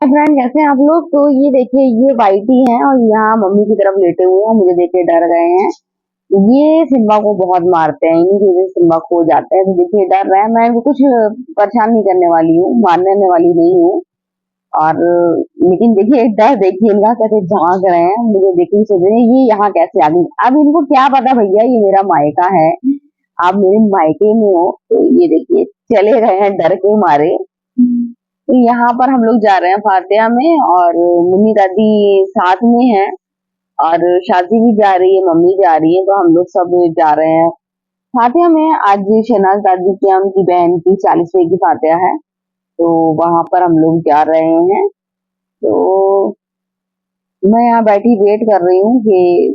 Friend कैसे हैं आप लोग। तो ये देखिए, ये वाइटी हैं और यहाँ मम्मी की तरफ लेटे हुए हैं, मुझे देख के डर गए हैं। ये सिम्बा को बहुत मारते हैं, इन्हीं की वजह से सिम्बा खो जाते हैं। तो देखिए डर रहे हैं, मैं इनको कुछ परेशान नहीं करने वाली हूँ, मारने वाली नहीं हूँ। और लेकिन देखिए डर देखिए इनका कैसे झांक रहे हैं, मुझे देख के सोच रहे हैं ये यहाँ कैसे आ गई। अब इनको क्या पता भैया ये मेरा मायका है, आप मेरे मायके में हो। तो ये देखिए चले गए हैं डर के मारे। तो यहाँ पर हम लोग जा रहे हैं फातिहा में, और मम्मी दादी साथ में हैं, और शादी भी जा रही है, मम्मी जा रही है, तो हम लोग सब जा रहे हैं फातिहा में। आज शहनाज दादी की, उनकी बहन की 40वीं की फातिहा है, तो वहां पर हम लोग जा रहे हैं। तो मैं यहाँ बैठी वेट कर रही हूँ कि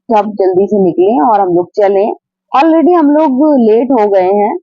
सब जल्दी से निकलें और हम लोग चलें। ऑलरेडी हम लोग लेट हो गए हैं,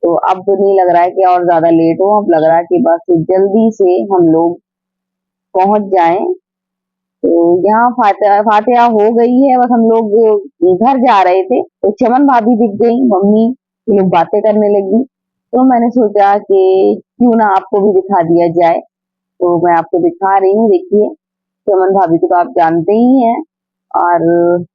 तो अब तो नहीं लग रहा है कि और ज्यादा लेट हो, अब लग रहा है कि बस जल्दी से हम लोग पहुंच जाएं। तो यहाँ फातिहा फातिहा हो गई है, बस हम लोग घर जा रहे थे तो चमन भाभी दिख गई, मम्मी ये लोग बातें करने लगी। तो मैंने सोचा कि क्यों ना आपको भी दिखा दिया जाए, तो मैं आपको दिखा रही हूँ। देखिए चमन भाभी को तो आप जानते ही हैं, और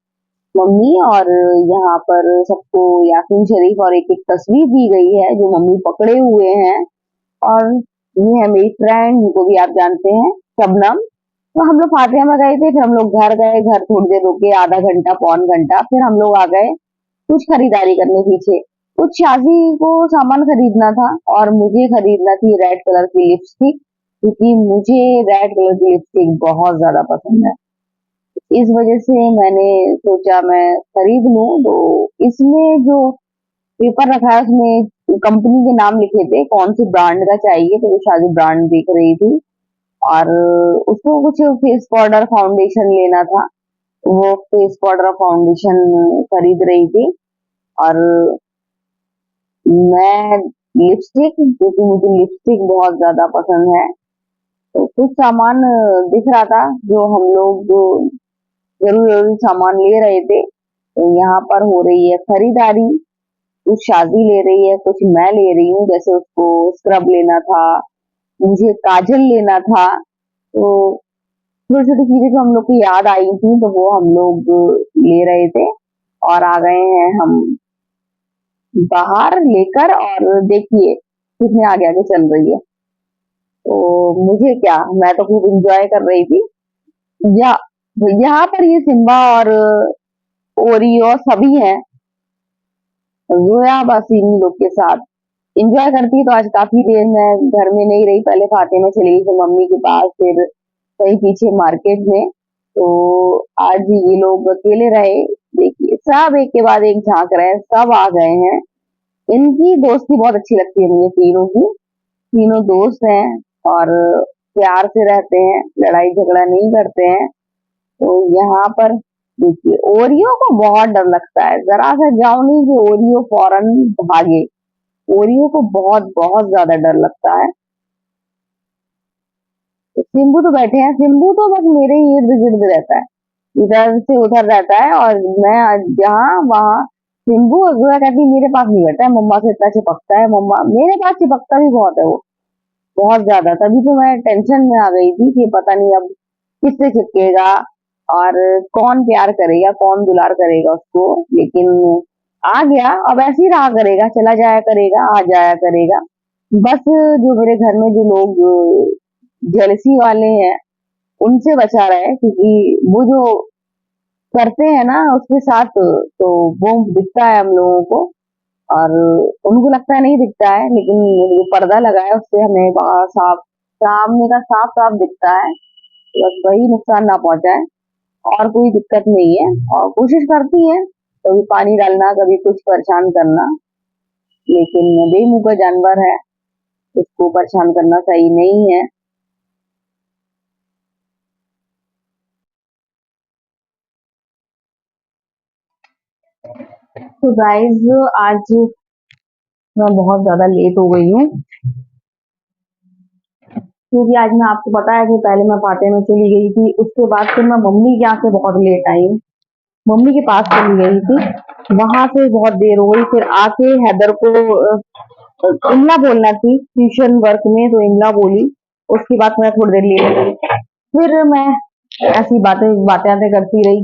मम्मी, और यहाँ पर सबको यासीन शरीफ और एक एक तस्वीर दी गई है जो मम्मी पकड़े हुए हैं। और ये है मेरी फ्रेंड जिनको भी आप जानते हैं, शबनम। तो हम लोग फातिहा में गए थे, फिर हम लोग घर गए, घर थोड़ी देर रुके, आधा घंटा पौन घंटा, फिर हम लोग आ गए कुछ खरीदारी करने पीछे। कुछ शादी को सामान खरीदना था, और मुझे खरीदना थी रेड कलर की लिपस्टिक, क्योंकि मुझे रेड कलर की लिपस्टिक बहुत ज्यादा पसंद है। इस वजह से मैंने सोचा मैं खरीद लूं। तो इसमें जो पेपर रखा है उसमें कंपनी के नाम लिखे थे, कौन सी ब्रांड का चाहिए, तो वो शादी ब्रांड देख रही थी। और उसको कुछ फेस पाउडर फाउंडेशन लेना था, वो फेस पाउडर फाउंडेशन खरीद रही थी। और मैं लिपस्टिक, क्योंकि मुझे लिपस्टिक बहुत ज्यादा पसंद है, तो कुछ सामान दिख रहा था जो हम लोग जरूर जरूरी सामान ले रहे थे। तो यहाँ पर हो रही है खरीदारी, कुछ शादी ले रही है, कुछ मैं ले रही हूँ। जैसे उसको स्क्रब लेना था, मुझे काजल लेना था, तो छोटी छोटी चीजें जो हम लोग को याद आई थी तो वो हम लोग ले रहे थे। और आ गए हैं हम बाहर लेकर, और देखिए कितने आगे आगे चल रही है। तो मुझे क्या, मैं तो खूब इंजॉय कर रही थी। या यहाँ पर ये सिम्बा और ओरियो सभी हैं, जोया बस इन्हीं लोग के साथ इंजॉय करती। तो आज काफी देर मैं घर में नहीं रही, पहले फातिमा में चली गई थी मम्मी के पास, फिर कहीं पीछे मार्केट में। तो आज ये लोग अकेले रहे। देखिए सब एक के बाद एक झांक रहे हैं, सब आ गए हैं। इनकी दोस्ती बहुत अच्छी लगती है मुझे, तीनों की। तीनों दोस्त हैं और प्यार से रहते हैं, लड़ाई झगड़ा नहीं करते हैं। तो यहाँ पर देखिए ओरियो को बहुत डर लगता है, जरा सा जाओ नहीं कि ओरियो फौरन भागे। ओरियो को बहुत बहुत ज्यादा डर लगता है। तो सिम्बू तो बैठे हैं, सिम्बू तो बस मेरे ही इर्द गिर्द रहता है, इधर से उधर रहता है, और मैं जहाँ वहाँ। सिम्बू जो है कहती मेरे पास नहीं बैठता है, मम्मा से इतना चिपकता है, मम्मा मेरे पास चिपकता भी बहुत है वो, बहुत ज्यादा। तभी तो मैं टेंशन में आ गई थी कि पता नहीं अब किससे चिपकेगा, और कौन प्यार करेगा, कौन दुलार करेगा उसको। लेकिन आ गया, अब ऐसे ही रहा करेगा, चला जाया करेगा, आ जाया करेगा। बस जो मेरे घर में जो लोग जेलसी वाले हैं उनसे बचा रहे, क्योंकि वो जो करते हैं ना उसके साथ, तो वो दिखता है हम लोगों को, और उनको लगता है नहीं दिखता है, लेकिन जो पर्दा लगा है उससे हमें वहाँ साफ, सामने का साफ साफ दिखता है। बस वही नुकसान ना पहुंचाए, और कोई दिक्कत नहीं है। और कोशिश करती है कभी पानी डालना, कभी कुछ परेशान करना, लेकिन बेमुँह का जानवर है, उसको परेशान करना सही नहीं है। तो गाइज आज मैं बहुत ज्यादा लेट हो गई हूँ, क्योंकि आज मैं, आपको पता है कि पहले मैं फाते में चली गई थी, उसके बाद फिर मैं मम्मी के यहाँ से बहुत लेट आई हूँ, मम्मी के पास चली गई थी, वहां से बहुत देर हो गई। फिर आके हैदर को इमला बोलना थी ट्यूशन वर्क में, तो इमला बोली, उसके बाद मैं थोड़ी देर ले ली, फिर मैं ऐसी बातें बातें बातें करती रही।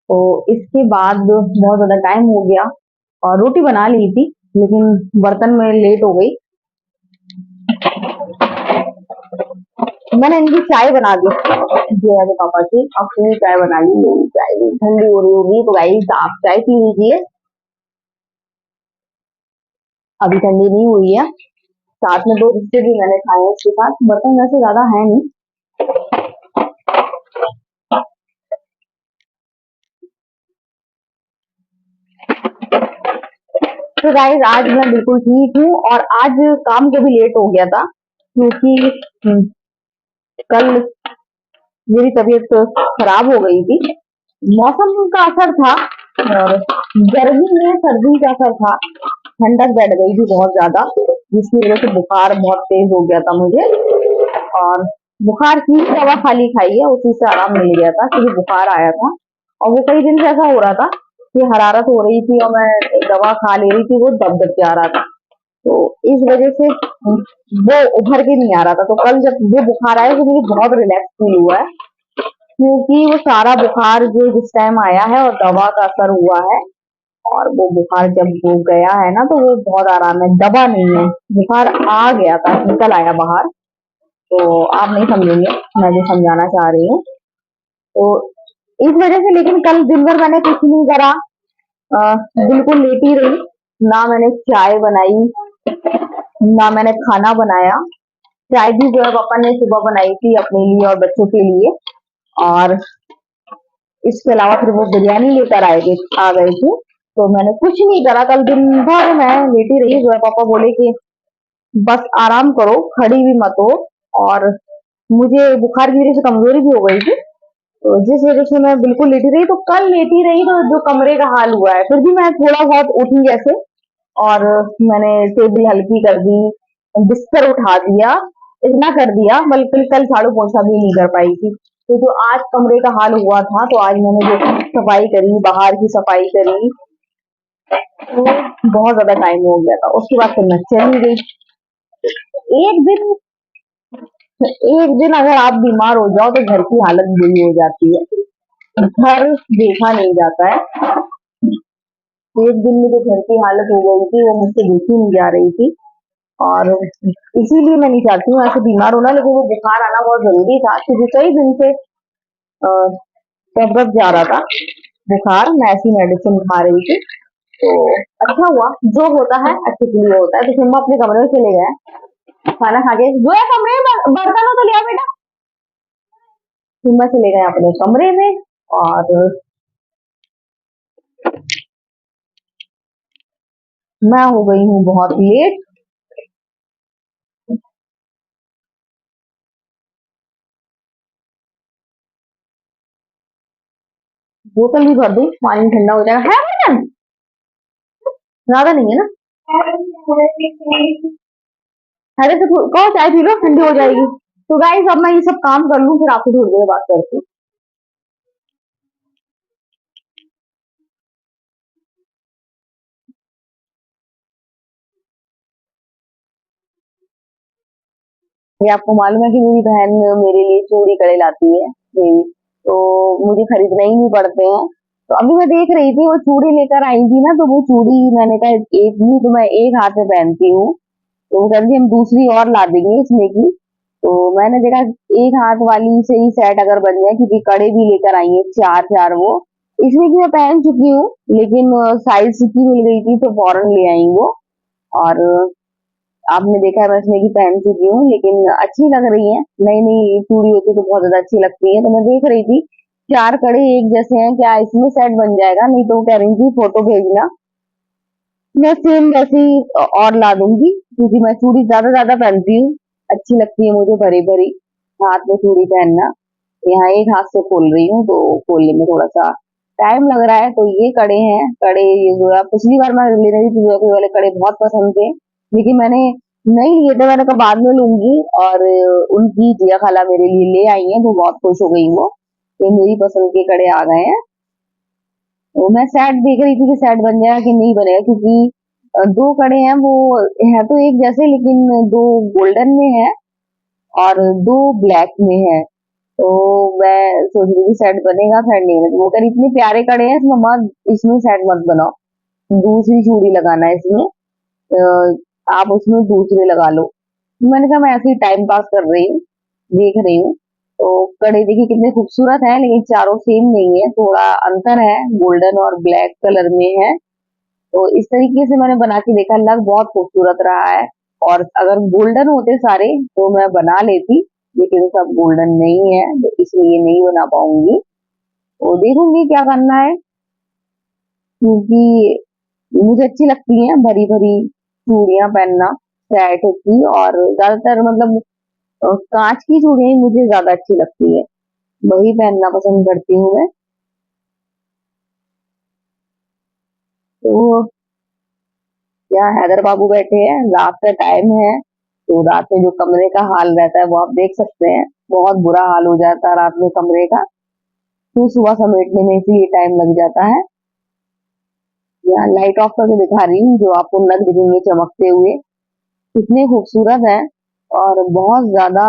तो इसके बाद बहुत ज्यादा टाइम हो गया और रोटी बना ली थी, लेकिन बर्तन में लेट हो गई। मैंने इनकी चाय बना दी, जो है पापा की अपनी चाय बना ली। मेरी चाय भी ठंडी हो रही होगी, तो गाइस आप चाय पी लीजिए, अभी ठंडी नहीं हुई है। साथ में 2 बिस्किट भी मैंने खाए हैं उसके साथ। बर्तन वैसे ज्यादा है नहीं। तो गाइस आज मैं बिल्कुल ठीक हूँ, और आज काम को भी लेट हो गया था, क्योंकि कल मेरी तबीयत खराब हो गई थी। मौसम का असर था, और गर्मी में सर्दी का असर था। ठंडक बैठ गई थी बहुत ज्यादा, जिसकी वजह से बुखार बहुत तेज हो गया था मुझे। और बुखार की दवा खाली खाई है, उसी से आराम मिल गया था, क्योंकि बुखार आया था और वो कई दिन से ऐसा हो रहा था कि हरारत हो रही थी और मैं दवा खा ले रही थी, वो दब दब के आ रहा था। तो इस वजह से वो उभर के नहीं आ रहा था। तो कल जब वो बुखार आया तो मुझे बहुत रिलैक्स फील हुआ है, क्योंकि वो सारा बुखार जो जिस टाइम आया है और दवा का असर हुआ है, और वो बुखार जब वो गया है ना, तो वो बहुत आराम है, दबा नहीं है। बुखार आ गया था, निकल आया बाहर। तो आप नहीं समझेंगे मैं जो समझाना चाह रही हूँ। तो इस वजह से, लेकिन कल दिन भर मैंने कुछ नहीं करा, बिल्कुल लेटी रही। ना मैंने चाय बनाई, ना मैंने खाना बनाया। चाय भी जो है पापा ने सुबह बनाई थी अपने लिए और बच्चों के लिए, और इसके अलावा फिर वो बिरयानी लेकर आ गए थे। तो मैंने कुछ नहीं करा, कल दिन भर मैं लेटी रही। जो है पापा बोले कि बस आराम करो, खड़ी भी मत हो। और मुझे बुखार की वजह से कमजोरी भी हो गई थी, तो जिस वजह से मैं बिल्कुल लेटी रही। तो कल लेटी रही तो जो कमरे का हाल हुआ है, फिर भी मैं थोड़ा बहुत उठी जैसे, और मैंने टेबल हल्की कर दी, बिस्तर उठा दिया, इतना कर दिया। बल्कि कल झाड़ू पोछा भी नहीं कर पाई थी। तो जो आज कमरे का हाल हुआ था, तो आज मैंने जो सफाई करी, बाहर की सफाई करी, तो बहुत ज्यादा टाइम हो गया था। उसके बाद फिर मैं चली गई। एक दिन एक दिन अगर आप बीमार हो जाओ तो घर की हालत बुरी हो जाती है, घर देखा नहीं जाता है। एक दिन में जो घर की हालत हो गई थी, वो मुझसे देखी नहीं जा रही थी, और इसीलिए मैं नहीं चाहती हूँ ऐसे बीमार होना। लेकिन वो बुखार आना बहुत जरूरी था, क्योंकि कई दिन से कब जा रहा था बुखार, मैं ऐसी मेडिसिन खा रही थी। तो अच्छा हुआ, जो होता है अच्छे के लिए होता है। तो सिम्बा अपने कमरे में चले गए खाना खा के। जो है कमरे में बर्तनों तो लिया बेटा। सिम्बा चले गए अपने कमरे में, और मैं हो गई हूँ बहुत लेट। बोतल भी भर दूं, पानी ठंडा हो जाएगा। है बर्तन ज्यादा नहीं है ना? अरे तो कहो चाय पी लो, ठंडी हो जाएगी। तो गाइस अब मैं ये सब काम कर लूं, फिर आपसे थोड़ी देर बात करती हूँ। ये आपको मालूम है कि मेरी बहन मेरे लिए चूड़ी कड़े लाती है डेली, तो मुझे खरीदने ही नहीं पड़ते हैं। तो अभी मैं देख रही थी वो चूड़ी लेकर आई थी ना, तो वो चूड़ी मैंने कहा एक ही तो मैं एक हाथ में पहनती हूँ, तो वो कहती हम दूसरी और ला देंगे इसमें की। तो मैंने देखा एक हाथ वाली से ही सेट अगर बन जाए, क्योंकि कड़े भी लेकर आई है 4 4 वो। इसमें की मैं पहन चुकी हूँ, लेकिन साइज की मिल गई थी तो फौरन ले आई वो। और आपने देखा है मैं इसमें की पहन चुकी हूँ, लेकिन अच्छी लग रही है। नई नई चूड़ी होती तो बहुत ज्यादा अच्छी लगती है। तो मैं देख रही थी 4 कड़े एक जैसे हैं, क्या इसमें सेट बन जाएगा? नहीं तो वो कह रही थी फोटो भेजना, मैं सेम वैसे ही और ला दूंगी, क्योंकि मैं चूड़ी ज्यादा पहनती हूँ, अच्छी लगती है मुझे भरी भरी हाथ में चूड़ी पहनना। यहाँ एक हाथ से खोल रही हूँ, तो खोलने में थोड़ा सा टाइम लग रहा है। तो ये कड़े हैं, कड़े ये जो है पिछली बार मैं ले रही थी, जो वाले कड़े बहुत पसंद थे, लेकिन मैंने नहीं लिए थे। मैंने कहा बाद में लूंगी, और उनकी जिया खाला मेरे लिए ले आई है, तो बहुत खुश हो गई वो कि मेरी पसंद के कड़े आ गए हैं। तो मैं सेट देख रही थी कि सेट बन जाएगा कि नहीं बनेगा, क्योंकि 2 कड़े हैं वो, है तो एक जैसे, लेकिन 2 गोल्डन में है और 2 ब्लैक में है। तो मैं सोच रही थी सेट बनेगा, सेट नहीं बनेगा। वो कह रही इतने प्यारे कड़े हैं मम्मा, इसमें सेट मत बनाओ, दूसरी चूड़ी लगाना है इसमें, आप उसमें दूसरे लगा लो। मैंने कहा मैं ऐसे ही टाइम पास कर रही हूँ, देख रही हूँ। तो कड़े देखिए कितने खूबसूरत हैं, लेकिन चारों सेम नहीं है, थोड़ा अंतर है, गोल्डन और ब्लैक कलर में है। तो इस तरीके से मैंने बना के देखा, लग बहुत खूबसूरत रहा है। और अगर गोल्डन होते सारे तो मैं बना लेती, लेकिन सब गोल्डन नहीं है, तो इसलिए नहीं बना पाऊंगी। तो देखूंगी क्या करना है, क्योंकि मुझे अच्छी लगती है भरी भरी चूड़ियां पहनना सेट की, और ज्यादातर मतलब कांच की चूड़ियां ही मुझे ज्यादा अच्छी लगती है, वही पहनना पसंद करती हूँ मैं। तो क्या हैदर बाबू बैठे हैं, रात का टाइम है, तो रात में जो कमरे का हाल रहता है वो आप देख सकते हैं, बहुत बुरा हाल हो जाता है रात में कमरे का, तो सुबह समेटने में इसीलिए टाइम लग जाता है। यहाँ लाइट ऑफ करके दिखा रही हूँ, जो आपको नग दिखेंगे चमकते हुए, कितने खूबसूरत है, और बहुत ज्यादा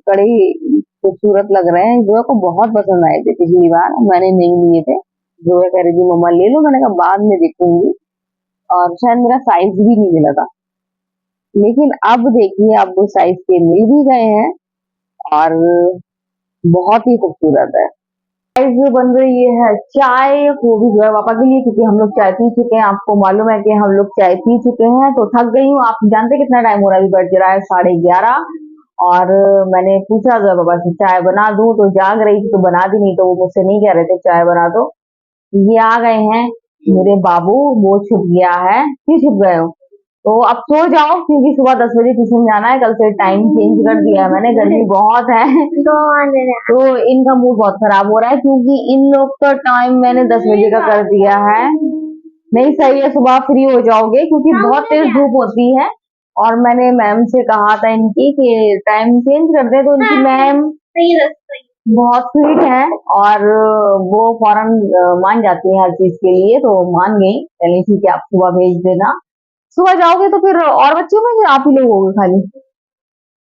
कड़े खूबसूरत लग रहे हैं। जो को बहुत पसंद आए थे पिछली बार, मैंने नहीं लिए थे, जो कह रही थी मम्मा ले लो, मैंने कहा बाद में देखूंगी, और शायद मेरा साइज भी नहीं मिला था। लेकिन अब देखिए, अब वो साइज के मिल भी गए हैं, और बहुत ही खूबसूरत है। गाइस जो बन रही है चाय, वो भी जो है पापा के लिए, क्योंकि हम लोग चाय पी चुके हैं। आपको मालूम है कि हम लोग चाय पी चुके हैं, तो थक गई हूँ। आप जानते कितना टाइम हो रहा है, अभी बज रहा है 11:30। और मैंने पूछा जो है पापा से चाय बना दूं, तो जाग रही थी तो बना दी, नहीं तो वो मुझसे नहीं कह रहे थे चाय बना दो। ये आ गए हैं मेरे बाबू, वो छुप गया है। क्यों छुप गए हो? तो अब सो जाओ, क्योंकि सुबह 10 बजे ट्यूशन जाना है, कल से टाइम चेंज कर दिया है मैंने, गर्मी बहुत है। तो इनका मूड बहुत खराब हो रहा है, क्योंकि इन लोग का टाइम मैंने 10 बजे का कर दिया है। नहीं सही है, सुबह फ्री हो जाओगे, क्योंकि बहुत तेज धूप होती है। और मैंने मैम से कहा था इनकी कि टाइम चेंज कर दे, तो इनकी मैम बहुत स्वीट है, और वो फौरन मान जाती है हर चीज के लिए, तो मान गई, चलिए ठीक है आप सुबह भेज देना। सुबह जाओगे तो फिर और बच्चे होंगे, आप ही लोग होगे खाली,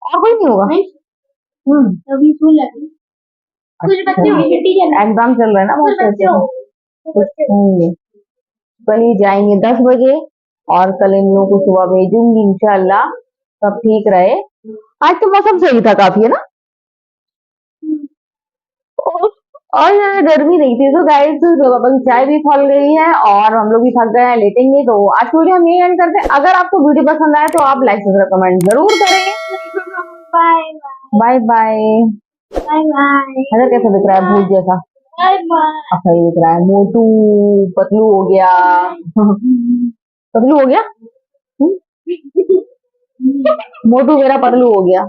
और कोई नहीं होगा? अभी स्कूल लगी, कुछ बच्चे होंगे, एग्जाम चल रहा है ना बहुत बच्चे कुछ होंगे। कल ही जाएंगे 10 बजे, और कल इन लोगों को सुबह भेजूंगी इंशाल्लाह, सब ठीक रहे। आज तो मौसम सही था काफी, है ना? और ज्यादा गर्मी नहीं थी। तो गाइस अपन चाय भी खोल गई है, और हम लोग भी थक गए हैं, लेटेंगे। तो आज की वीडियो हम यही एंड करते हैं। अगर आपको वीडियो पसंद आए तो आप लाइक सब्सक्राइब कमेंट जरूर करें। Bye bye bye bye. अरे कैसा दिख रहा है, भूत जैसा? Bye bye. अच्छा ये दिख रहा है मोटू पतलू हो गया। पतलू हो गया। मोटू मेरा पतलू हो गया।